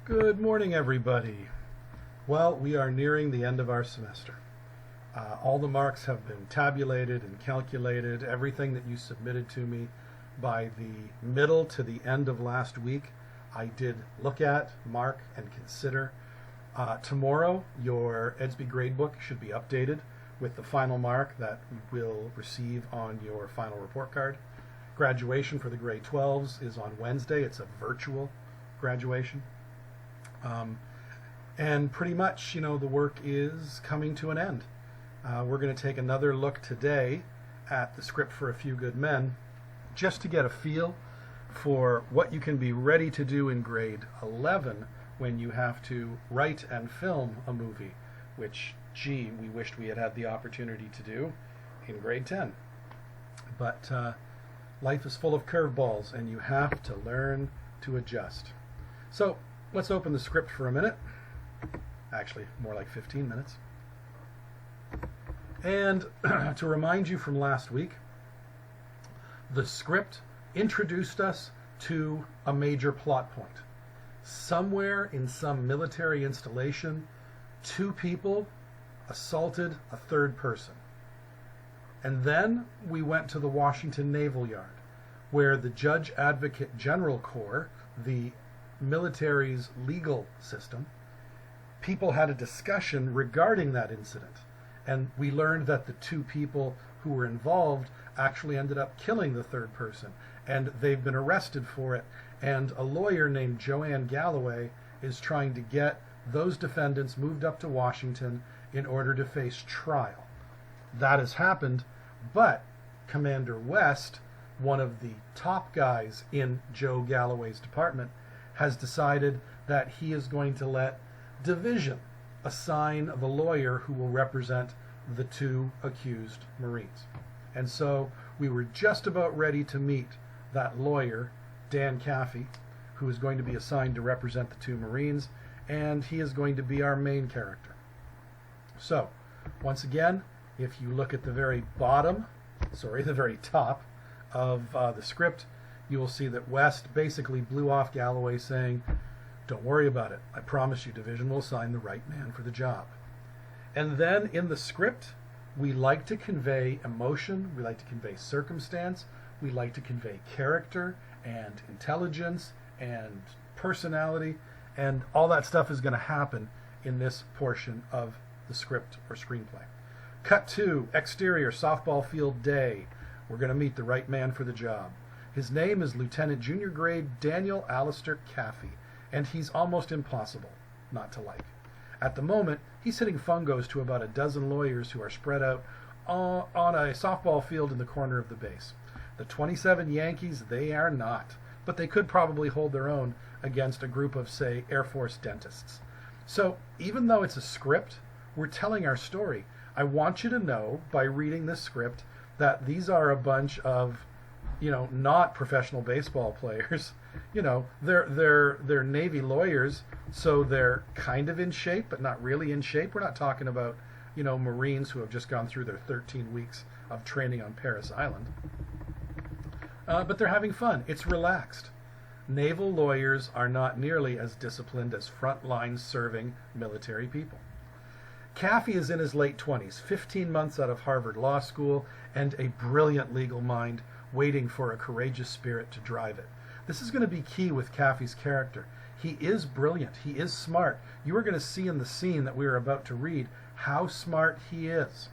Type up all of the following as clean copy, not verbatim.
Good morning, everybody. Well, we are nearing the end of our semester. All the marks have been tabulated and calculated. Everything that you submitted to me by the middle to the end of last week, I did look at, mark, and consider. Tomorrow, your Edsby gradebook should be updated with the final mark that you will receive on your final report card. Graduation for the grade 12s is on Wednesday. It's a virtual graduation. And pretty much, the work is coming to an end. We're going to take another look today at the script for A Few Good Men, just to get a feel for what you can be ready to do in grade 11 when you have to write and film a movie, which, gee, we wished we had the opportunity to do in grade 10. But life is full of curveballs, and you have to learn to adjust. So let's open the script for a minute. Actually, more like 15 minutes. And to remind you from last week, the script introduced us to a major plot point. Somewhere in some military installation, two people assaulted a third person. And then we went to the Washington Naval Yard, where the Judge Advocate General Corps, the military's legal system, people had a discussion regarding that incident. And we learned that the two people who were involved actually ended up killing the third person. And they've been arrested for it. And a lawyer named Joanne Galloway is trying to get those defendants moved up to Washington in order to face trial. That has happened, but Commander West, one of the top guys in Joe Galloway's department, has decided that he is going to let Division assign the lawyer who will represent the two accused Marines. And so we were just about ready to meet that lawyer, Dan Caffey, who is going to be assigned to represent the two Marines, and he is going to be our main character. So, once again, if you look at the very top of the script, you will see that West basically blew off Galloway saying, "Don't worry about it. I promise you Division will assign the right man for the job." And then in the script, we like to convey emotion, we like to convey circumstance, we like to convey character and intelligence and personality, and all that stuff is going to happen in this portion of the script or screenplay. Cut to exterior softball field day. We're going to meet the right man for the job. His name is Lieutenant Junior Grade Daniel Alistair Caffey, and he's almost impossible not to like. At the moment, he's hitting fungos to about a dozen lawyers who are spread out on a softball field in the corner of the base. The 27 Yankees, they are not, but they could probably hold their own against a group of, say, Air Force dentists. So even though it's a script, we're telling our story. I want you to know by reading this script that these are a bunch of, not professional baseball players. They're Navy lawyers, so they're kind of in shape, but not really in shape. We're not talking about, Marines who have just gone through their 13 weeks of training on Parris Island. But they're having fun. It's relaxed. Naval lawyers are not nearly as disciplined as frontline serving military people. Caffey is in his late 20s, 15 months out of Harvard Law School, and a brilliant legal mind waiting for a courageous spirit to drive it. This is going to be key with Caffey's character. He is brilliant. He is smart. You are going to see in the scene that we are about to read how smart he is.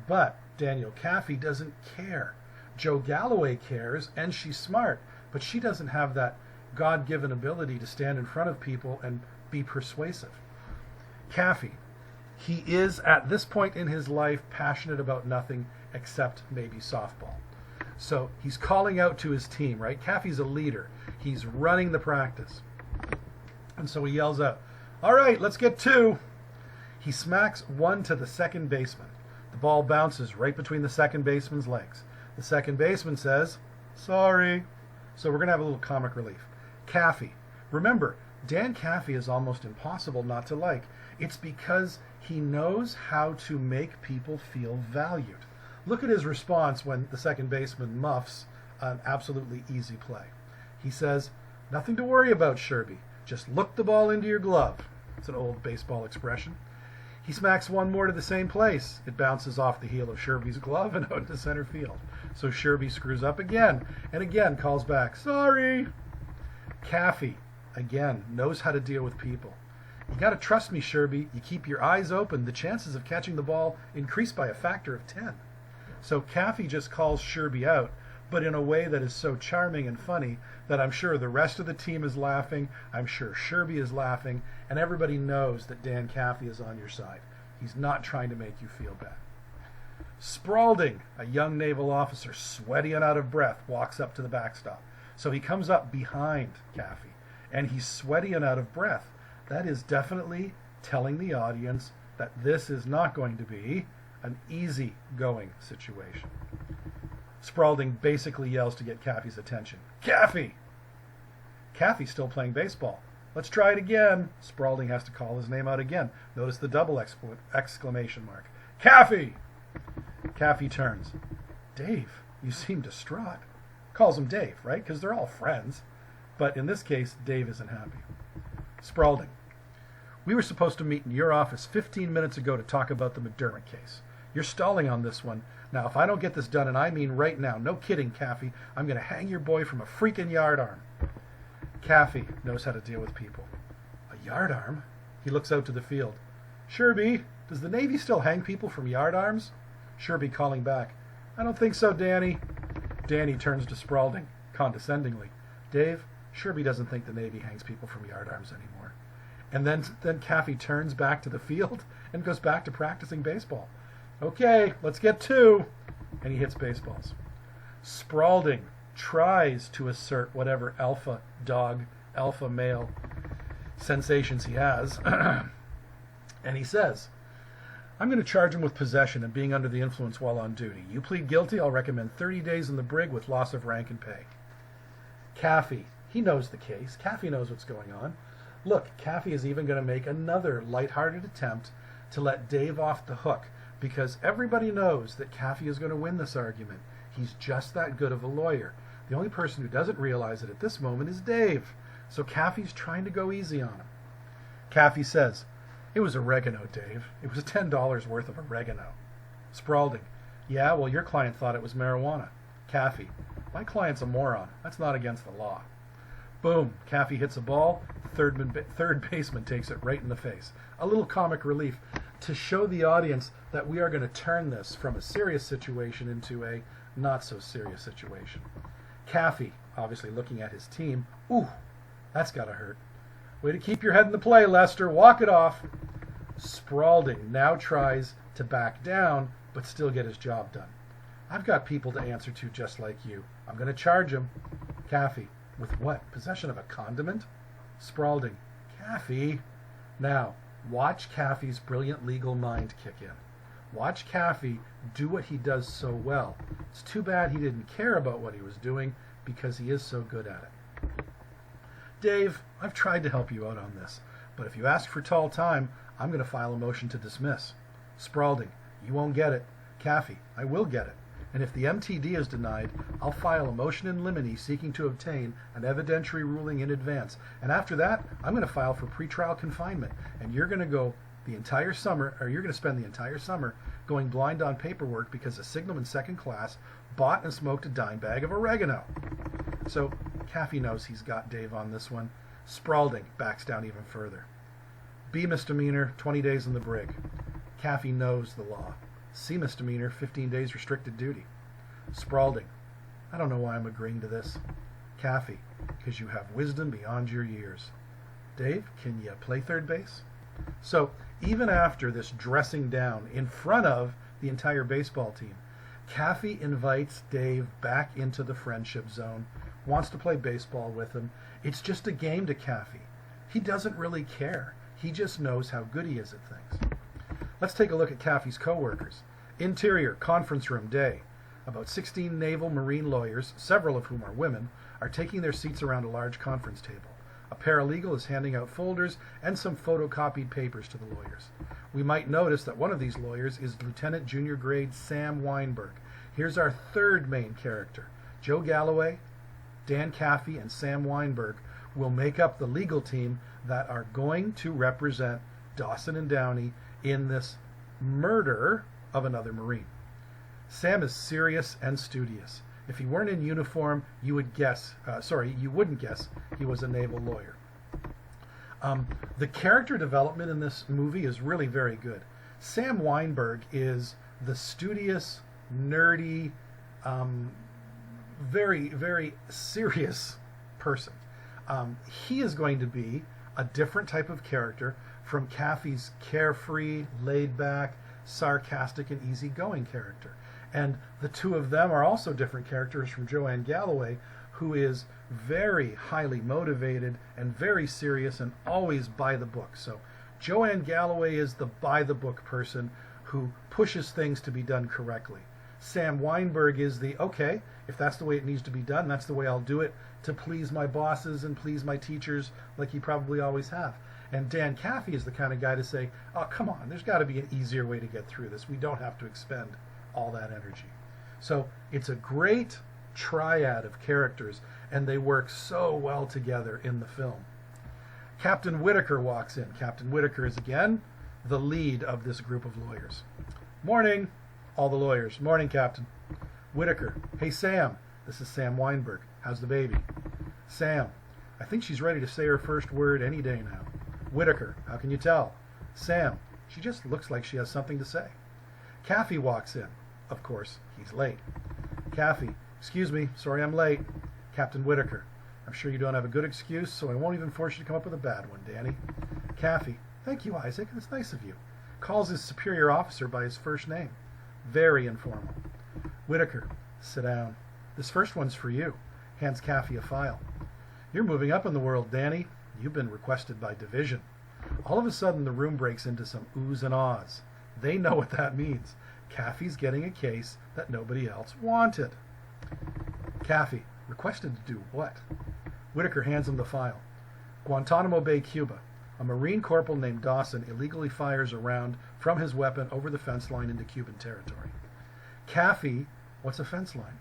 But Daniel Caffey doesn't care. Joe Galloway cares, and she's smart, but she doesn't have that God-given ability to stand in front of people and be persuasive. Caffey, he is, at this point in his life, passionate about nothing except maybe softball. So he's calling out to his team, right? Caffey's a leader. He's running the practice. And so he yells out, "All right, let's get two." He smacks one to the second baseman. The ball bounces right between the second baseman's legs. The second baseman says, "Sorry." So we're going to have a little comic relief. Caffey. Remember, Dan Caffey is almost impossible not to like. It's because he knows how to make people feel valued. Look at his response when the second baseman muffs an absolutely easy play. He says, "Nothing to worry about, Sherby. Just look the ball into your glove. It's an old baseball expression. He smacks one more to the same place. It bounces off the heel of Sherby's glove and out into center field. So Sherby screws up again and again calls back, sorry. Caffey, again, knows how to deal with people. You got to trust me, Sherby. You keep your eyes open, the chances of catching the ball increase by a factor of 10. So Caffey just calls Sherby out, but in a way that is so charming and funny that I'm sure the rest of the team is laughing, I'm sure Sherby is laughing, and everybody knows that Dan Caffey is on your side. He's not trying to make you feel bad. Spaulding, a young naval officer, sweaty and out of breath, walks up to the backstop. So he comes up behind Caffey, and he's sweaty and out of breath. That is definitely telling the audience that this is not going to be an easy-going situation. Spaulding basically yells to get Caffey's attention. Caffey! Caffey's still playing baseball. Let's try it again. Spaulding has to call his name out again. Notice the double exclamation mark. Caffey! Caffey turns. Dave, you seem distraught. Calls him Dave, right? Because they're all friends. But in this case, Dave isn't happy. Spaulding. We were supposed to meet in your office 15 minutes ago to talk about the McDermott case. You're stalling on this one. Now, if I don't get this done, and I mean right now, no kidding, Caffey, I'm going to hang your boy from a freaking yardarm. Caffey knows how to deal with people. A yardarm? He looks out to the field. Sherby, does the Navy still hang people from yardarms? Sherby calling back. I don't think so, Danny. Danny turns to Spaulding, condescendingly. Dave, Sherby doesn't think the Navy hangs people from yardarms anymore. And then Caffey turns back to the field and goes back to practicing baseball. Okay, let's get two. And he hits baseballs. Spaulding tries to assert whatever alpha dog, alpha male sensations he has. And he says, I'm going to charge him with possession and being under the influence while on duty. You plead guilty, I'll recommend 30 days in the brig with loss of rank and pay. Caffey, he knows the case. Caffey knows what's going on. Look, Caffey is even going to make another lighthearted attempt to let Dave off the hook because everybody knows that Caffey is going to win this argument. He's just that good of a lawyer. The only person who doesn't realize it at this moment is Dave. So Caffey's trying to go easy on him. Caffey says, it was oregano, Dave. It was $10 worth of oregano. Spaulding, yeah, well, your client thought it was marijuana. Caffey, my client's a moron. That's not against the law. Boom, Caffey hits a ball. Third baseman takes it right in the face. A little comic relief to show the audience that we are going to turn this from a serious situation into a not-so-serious situation. Caffey, obviously looking at his team. Ooh, that's got to hurt. Way to keep your head in the play, Lester. Walk it off. Spaulding now tries to back down, but still get his job done. I've got people to answer to just like you. I'm going to charge him. Caffey, with what? Possession of a condiment? Spaulding, Caffey. Now, watch Caffey's brilliant legal mind kick in. Watch Caffey do what he does so well. It's too bad he didn't care about what he was doing because he is so good at it. Dave, I've tried to help you out on this, but if you ask for tall time, I'm going to file a motion to dismiss. Spaulding, you won't get it. Caffey, I will get it. And if the MTD is denied, I'll file a motion in limine seeking to obtain an evidentiary ruling in advance. And after that, I'm going to file for pretrial confinement. And you're going to go the entire summer, or you're going to spend the entire summer going blind on paperwork because a signalman second class bought and smoked a dime bag of oregano. So Caffey knows he's got Dave on this one. Spaulding backs down even further. B misdemeanor, 20 days in the brig. Caffey knows the law. C misdemeanor, 15 days restricted duty. Spaulding, I don't know why I'm agreeing to this. Caffey, because you have wisdom beyond your years. Dave, can you play third base? So even after this dressing down in front of the entire baseball team, Caffey invites Dave back into the friendship zone, wants to play baseball with him. It's just a game to Caffey. He doesn't really care. He just knows how good he is at things. Let's take a look at Caffey's co-workers. Interior, conference room, day. About 16 naval marine lawyers, several of whom are women, are taking their seats around a large conference table. A paralegal is handing out folders and some photocopied papers to the lawyers. We might notice that one of these lawyers is Lieutenant Junior Grade Sam Weinberg. Here's our third main character. Joe Galloway, Dan Caffey, and Sam Weinberg will make up the legal team that are going to represent Dawson and Downey in this murder of another Marine. Sam is serious and studious. If he weren't in uniform, you wouldn't guess he was a naval lawyer. The character development in this movie is really very good. Sam Weinberg is the studious, nerdy, very, very serious person. He is going to be a different type of character from Kaffee's carefree, laid-back, sarcastic, and easygoing character. And the two of them are also different characters from Joanne Galloway, who is very highly motivated and very serious and always by the book. So Joanne Galloway is the by-the-book person who pushes things to be done correctly. Sam Weinberg is the, okay, if that's the way it needs to be done, that's the way I'll do it to please my bosses and please my teachers like you probably always have. And Dan Kaffee is the kind of guy to say, oh, come on, there's got to be an easier way to get through this. We don't have to expend all that energy. So it's a great triad of characters, and they work so well together in the film. Captain Whitaker walks in. Captain Whitaker is, again, the lead of this group of lawyers. Morning, all the lawyers. Morning, Captain. Whitaker. Hey, Sam. This is Sam Weinberg. How's the baby? Sam. I think she's ready to say her first word any day now. Whitaker. How can you tell? Sam. She just looks like she has something to say. Kaffee walks in. Of course, he's late. Kaffee. Excuse me. Sorry I'm late. Captain Whitaker. I'm sure you don't have a good excuse, so I won't even force you to come up with a bad one, Danny. Kaffee. Thank you, Isaac. That's nice of you. Calls his superior officer by his first name. Very informal. Whitaker. Sit down. This first one's for you. Hands Kaffee a file. You're moving up in the world, Danny. You've been requested by division. All of a sudden, the room breaks into some oohs and ahs. They know what that means. Kaffee's getting a case that nobody else wanted. Kaffee. Requested to do what? Whitaker hands him the file. Guantanamo Bay, Cuba. A Marine corporal named Dawson illegally fires a round from his weapon over the fence line into Cuban territory. Kaffee, what's a fence line?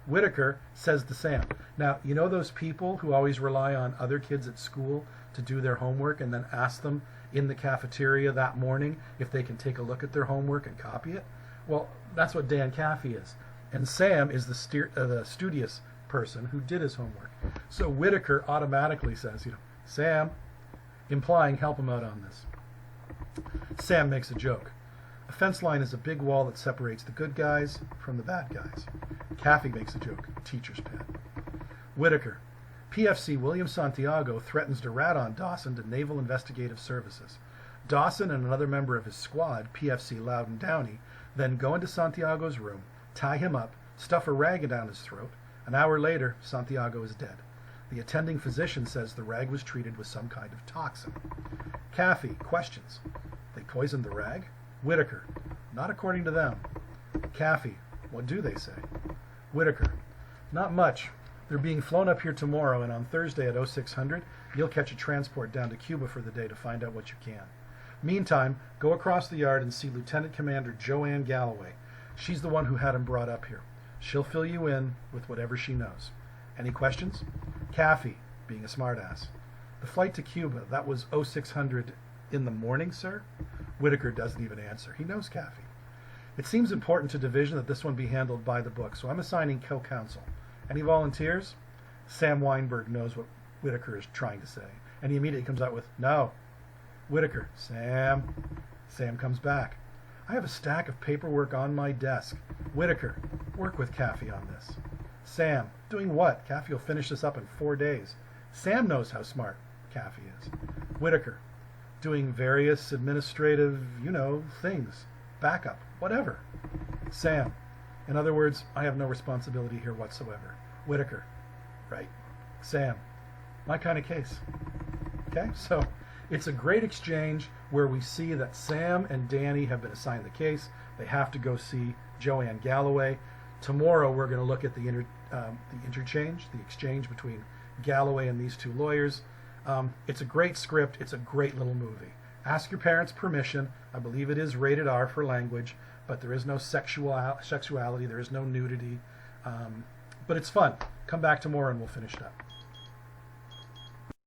Whitaker says to Sam, now, you know those people who always rely on other kids at school to do their homework and then ask them in the cafeteria that morning if they can take a look at their homework and copy it? Well, that's what Dan Kaffee is. And Sam is the studious person who did his homework. So Whitaker automatically says, Sam, implying help him out on this. Sam makes a joke. A fence line is a big wall that separates the good guys from the bad guys. Kaffee makes a joke. Teacher's pet. Whitaker. PFC William Santiago threatens to rat on Dawson to Naval Investigative Services. Dawson and another member of his squad, PFC Loudon Downey, then go into Santiago's room, tie him up, stuff a rag down his throat. An hour later, Santiago is dead. The attending physician says the rag was treated with some kind of toxin. Kaffee questions. They poisoned the rag? Whitaker. Not according to them. Kaffee. What do they say? Whitaker. Not much. They're being flown up here tomorrow, and on Thursday at 0600, you'll catch a transport down to Cuba for the day to find out what you can. Meantime, go across the yard and see Lieutenant Commander Joanne Galloway. She's the one who had him brought up here. She'll fill you in with whatever she knows. Any questions? Kaffee, being a smartass. The flight to Cuba, that was 0600 in the morning, sir? Whitaker doesn't even answer. He knows Kaffee. It seems important to division that this one be handled by the book, so I'm assigning co-counsel. Any volunteers? Sam Weinberg knows what Whitaker is trying to say, and he immediately comes out with, no. Whitaker, Sam. Sam comes back. I have a stack of paperwork on my desk. Whitaker, work with Kaffee on this. Sam, doing what? Kaffee will finish this up in 4 days. Sam knows how smart Kaffee is. Whitaker, doing various administrative, things. Backup, whatever. Sam, in other words, I have no responsibility here whatsoever. Whitaker, right. Sam, my kind of case. Okay, so it's a great exchange where we see that Sam and Danny have been assigned the case. They have to go see Joanne Galloway. Tomorrow we're going to look at the exchange between Galloway and these two lawyers. It's a great script. It's a great little movie. Ask your parents' permission. I believe it is rated R for language, but there is no sexuality. There is no nudity. But it's fun. Come back tomorrow and we'll finish it up.